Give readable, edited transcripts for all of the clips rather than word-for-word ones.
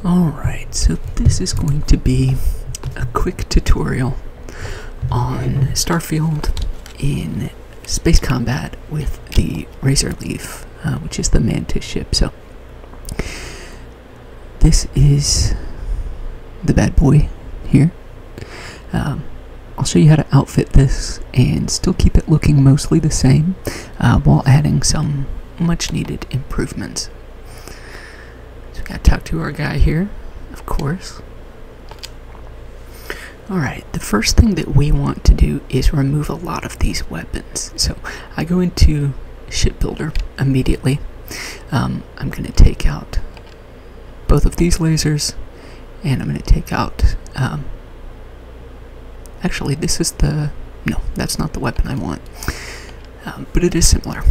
Alright, so this is going to be a quick tutorial on Starfield in space combat with the Razor Leaf, which is the Mantis ship. So this is the bad boy here. I'll show you how to outfit this and still keep it looking mostly the same while adding some much needed improvements. So we gotta talk to our guy here, of course. Alright, the first thing that we want to do is remove a lot of these weapons. So I go into Shipbuilder immediately. I'm going to take out both of these lasers, and I'm going to take out, actually this is the, no, that's not the weapon I want, but it is similar.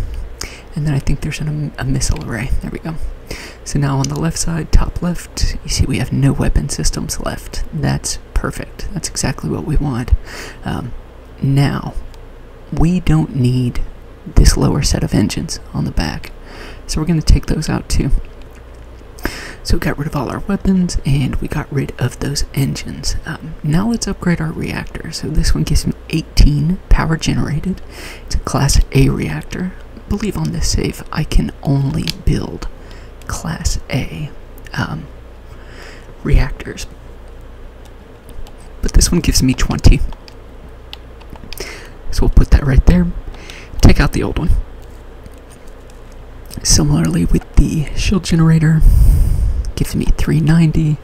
And then I think there's a missile array. There we go. So now on the left side, top left, you see we have no weapon systems left. That's perfect. That's exactly what we want. Now, we don't need this lower set of engines on the back. So we're going to take those out too. So we got rid of all our weapons, and we got rid of those engines. Now let's upgrade our reactor. So this one gives me 18 power generated. It's a Class A reactor. I believe on this save I can only build Class A reactors, but this one gives me 20, so we'll put that right there. Take out the old one. Similarly with the shield generator, gives me 390,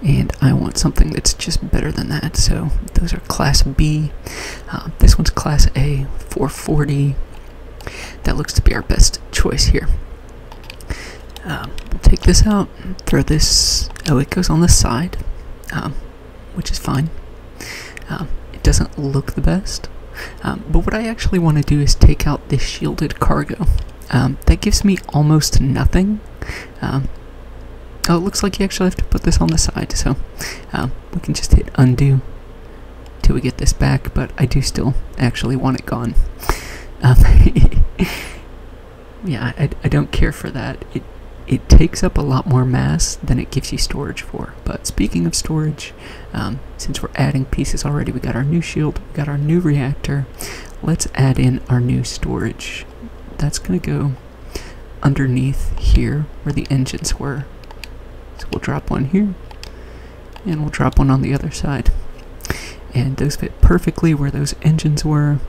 and I want something that's just better than that, so those are Class B. This one's Class A, 440. That looks to be our best choice here. We'll take this out, throw this, oh, it goes on the side, which is fine. It doesn't look the best, but what I actually want to do is take out this shielded cargo. That gives me almost nothing. Oh, it looks like you actually have to put this on the side, so we can just hit undo till we get this back, but I do still actually want it gone. Yeah, I don't care for that. It takes up a lot more mass than it gives you storage for. But speaking of storage, since we're adding pieces already, we got our new shield, we got our new reactor. Let's add in our new storage. That's going to go underneath here where the engines were. So we'll drop one here, and we'll drop one on the other side. And those fit perfectly where those engines were.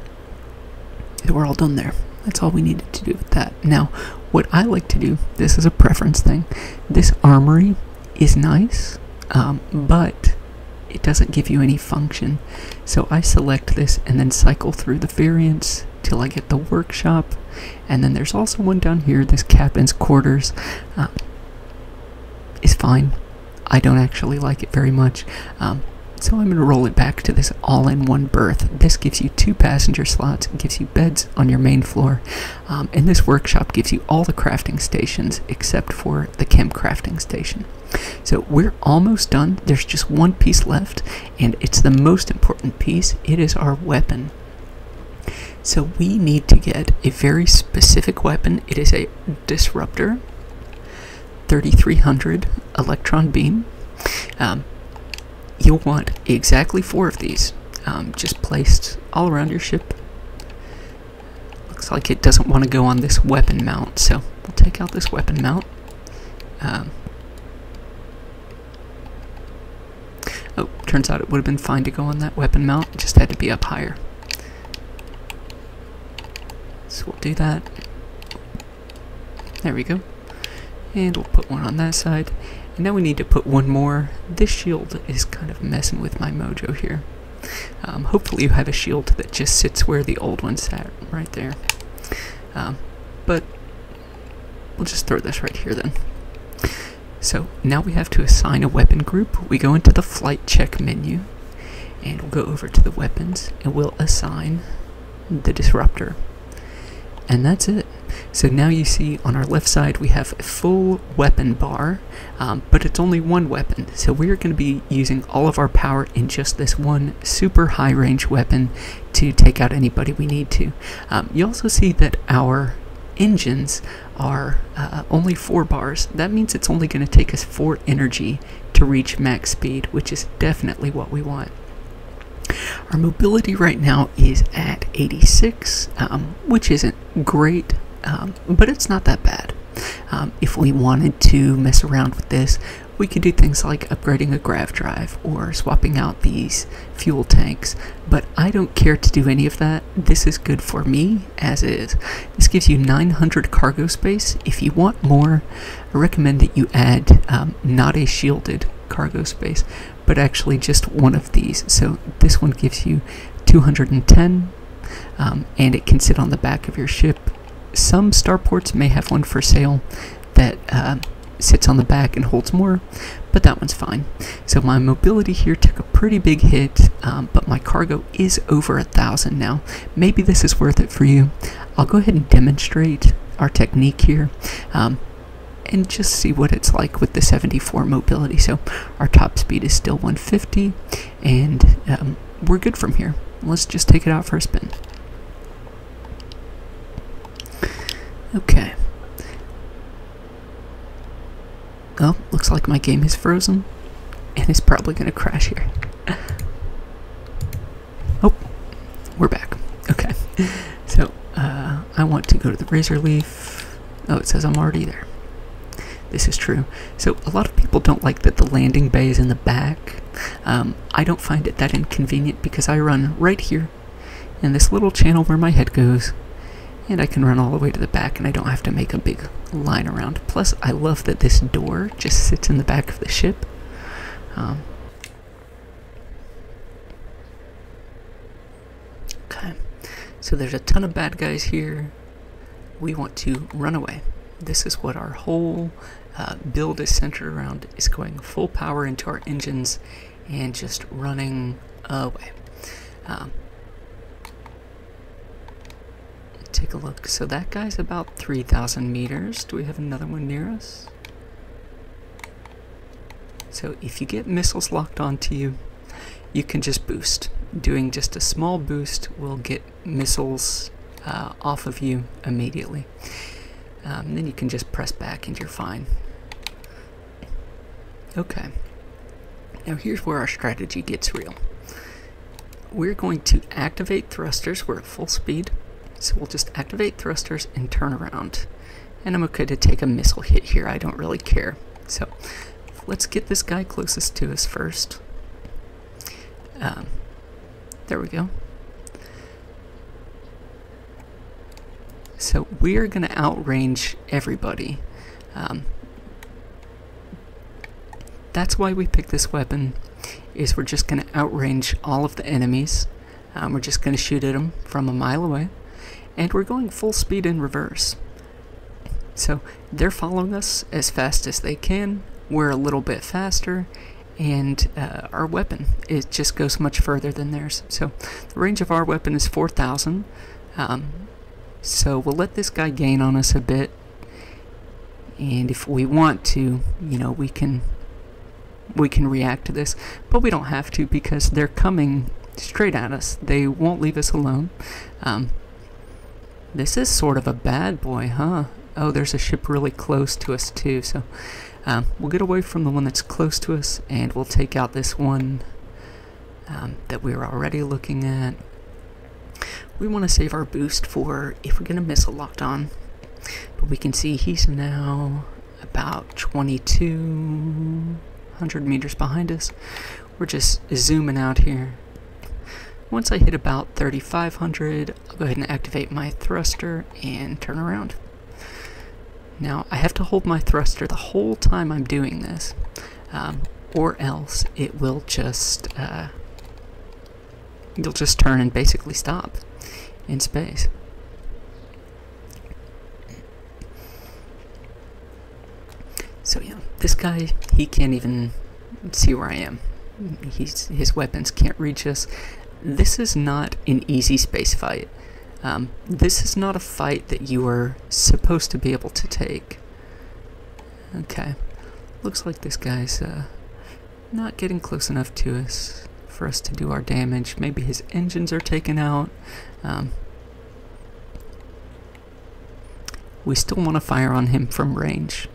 We're all done there. That's all we needed to do with that. Now, what I like to do, this is a preference thing, this armory is nice, but it doesn't give you any function. So I select this and then cycle through the variants till I get the workshop. And then there's also one down here, this captain's quarters, is fine. I don't actually like it very much. So I'm going to roll it back to this all-in-one berth. This gives you 2 passenger slots, it gives you beds on your main floor, and this workshop gives you all the crafting stations except for the chem crafting station. So we're almost done. There's just one piece left, and it's the most important piece. It is our weapon. So we need to get a very specific weapon. It is a disruptor, 3300 electron beam. You'll want exactly 4 of these, just placed all around your ship. Looks like it doesn't want to go on this weapon mount, so we'll take out this weapon mount. Oh, turns out it would have been fine to go on that weapon mount, it just had to be up higher. So we'll do that. There we go. And we'll put one on that side. And now we need to put one more. This shield is kind of messing with my mojo here. Hopefully you have a shield that just sits where the old one sat, right there. But we'll just throw this right here then. So now we have to assign a weapon group. We go into the flight check menu, and we'll go over to the weapons, and we'll assign the disruptor. And that's it. So now you see on our left side we have a full weapon bar, but it's only one weapon. So we're going to be using all of our power in just this one super high range weapon to take out anybody we need to. You also see that our engines are only 4 bars. That means it's only going to take us 4 energy to reach max speed, which is definitely what we want. Our mobility right now is at 86, which isn't great, but it's not that bad. If we wanted to mess around with this, we could do things like upgrading a grav drive or swapping out these fuel tanks, but I don't care to do any of that. This is good for me as is. This gives you 900 cargo space. If you want more, I recommend that you add not a shielded cargo space, but actually just one of these. So this one gives you 210, and it can sit on the back of your ship. Some starports may have one for sale that sits on the back and holds more, but that one's fine. So my mobility here took a pretty big hit, but my cargo is over 1,000 now. Maybe this is worth it for you. I'll go ahead and demonstrate our technique here, and just see what it's like with the 74 mobility. So our top speed is still 150, and we're good from here. Let's just take it out for a spin. Okay. Oh, looks like my game is frozen, and it's probably going to crash here. Oh, we're back. Okay. So, I want to go to the Razor Leaf. Oh, it says I'm already there. This is true. So, a lot of people don't like that the landing bay is in the back. I don't find it that inconvenient because I run right here in this little channel where my head goes, and I can run all the way to the back, and I don't have to make a big line around. Plus, I love that this door just sits in the back of the ship. Okay, so there's a ton of bad guys here. We want to run away. This is what our whole build is centered around, is going full power into our engines and just running away. Take a look. So that guy's about 3,000 meters. Do we have another one near us? So if you get missiles locked onto you, you can just boost. Doing just a small boost will get missiles off of you immediately. Then you can just press back and you're fine. Okay. Now here's where our strategy gets real. We're going to activate thrusters. We're at full speed. So we'll just activate thrusters and turn around. And I'm okay to take a missile hit here. I don't really care. So let's get this guy closest to us first. There we go. So we're going to outrange everybody. That's why we picked this weapon, is we're just going to outrange all of the enemies. We're just going to shoot at them from a mile away. And we're going full speed in reverse. So they're following us as fast as they can. We're a little bit faster, and our weapon, it just goes much further than theirs. So the range of our weapon is 4,000. So we'll let this guy gain on us a bit, and if we want to, you know, we can react to this, but we don't have to because they're coming straight at us. They won't leave us alone. This is sort of a bad boy, huh? Oh, there's a ship really close to us too, so we'll get away from the one that's close to us, and we'll take out this one that we were already looking at. We want to save our boost for if we're going to miss a locked on, but we can see he's now about 2,200 meters behind us. We're just zooming out here. Once I hit about 3,500, I'll go ahead and activate my thruster and turn around. Now, I have to hold my thruster the whole time I'm doing this, or else it will just, you'll just turn and basically stop in space. So yeah, this guy, he can't even see where I am. His weapons can't reach us. This is not an easy space fight. This is not a fight that you are supposed to be able to take. Okay, looks like this guy's not getting close enough to us for us to do our damage. Maybe his engines are taken out. we still want to fire on him from range.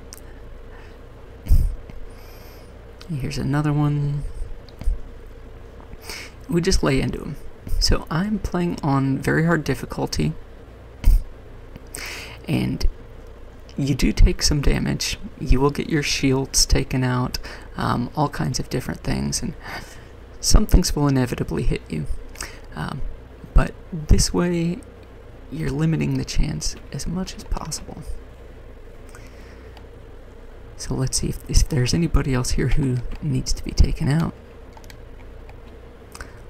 Here's another one. We just lay into him. So I'm playing on very hard difficulty, and you do take some damage. You will get your shields taken out, all kinds of different things, and some things will inevitably hit you. But this way, you're limiting the chance as much as possible. So let's see if there's anybody else here who needs to be taken out.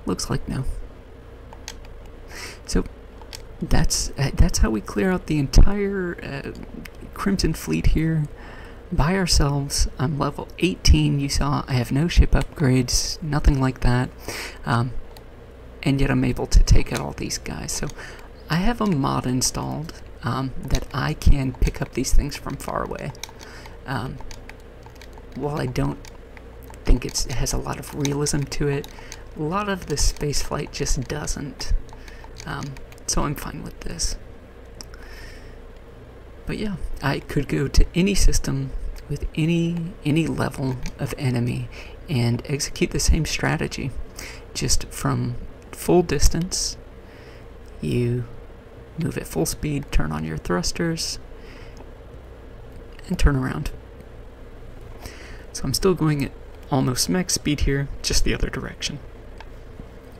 Looks like no. So that's how we clear out the entire Crimson Fleet here by ourselves. I'm level 18. You saw I have no ship upgrades, nothing like that, and yet I'm able to take out all these guys. So I have a mod installed that I can pick up these things from far away. While I don't think it has a lot of realism to it, a lot of the spaceflight just doesn't. So I'm fine with this. But yeah, I could go to any system with any level of enemy and execute the same strategy. Just from full distance, you move at full speed, turn on your thrusters, and turn around. So I'm still going at almost max speed here, just the other direction.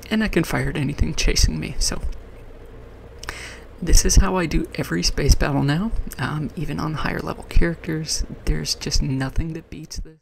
And I can fire at anything chasing me, so this is how I do every space battle now. Even on higher level characters, there's just nothing that beats this.